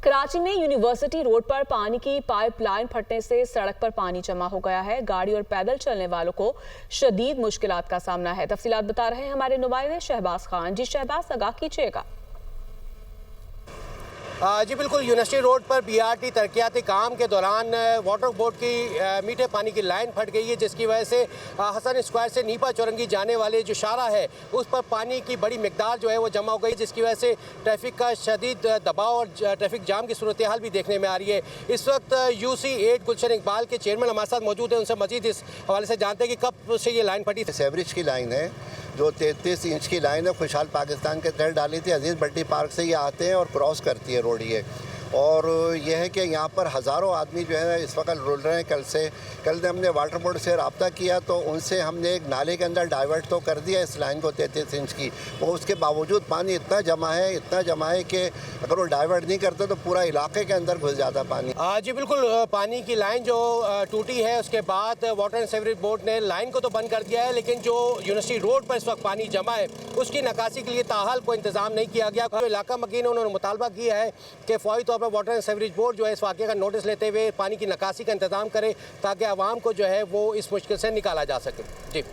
कराची में university road पर पानी की पाइपलाइन फटने से सड़क पर पानी जमा हो गया है। गाड़ी और पैदल चलने वालों को शदीद मुश्किलात का सामना है। तफसीलात बता रहे हैं हमारे नुमाइंदे शहबाज खान। जी शहबाज, आगाह कीजिएगा। जी बिल्कुल, यूनिवर्सिटी रोड पर बीआरटी तरक्याती काम के दौरान वाटर बोर्ड की मीठे पानी की लाइन फट गई है, जिसकी वजह से हसन स्क्वायर से नीपा चौरंगी जाने वाले जो शारा है उस पर पानी की बड़ी मिकदार जो है वो जमा हो गई, जिसकी वजह से ट्रैफिक का शदीद दबाव और ट्रैफिक जाम की सूरत हाल भी देखने में आ रही है। इस वक्त UC8 गुलशन इकबाल के चेयरमैन हमारे साथ मौजूद है, उनसे मजीद इस हवाले से जानते हैं कि कब से ये लाइन फटी। एवरेज की लाइन है जो 33 इंच की लाइन है, खुशहाल पाकिस्तान के तहत डाली थी। अजीज़ बट्टी पार्क से ये आते हैं और क्रॉस करती है रोड ये। और यह है कि यहाँ पर हज़ारों आदमी जो है इस वक्त रुल रहे हैं। कल हमने वाटर बोर्ड से रब्ता किया तो उनसे हमने एक नाले के अंदर डाइवर्ट तो कर दिया इस लाइन को 33 इंच की, और उसके बावजूद पानी इतना जमा है कि अगर वो डाइवर्ट नहीं करते तो पूरा इलाके के अंदर घुस जाता पानी। जी बिल्कुल, पानी की लाइन जो टूटी है उसके बाद वाटर एंड सीवरेज बोर्ड ने लाइन को तो बंद कर दिया है, लेकिन जो यूनिवर्सिटी रोड पर इस वक्त पानी जमा है उसकी निकासी के लिए ताहाल कोई इंतजाम नहीं किया गया। इलाका मकीन उन्होंने मुतालबा किया है कि फौरी तौर पर वाटर एंड सीवरेज बोर्ड जो है इस वाक़े का नोटिस लेते हुए पानी की निकासी का इंतजाम करे ताकि आवाम को जो है वो इस मुश्किल से निकाला जा सके। जी।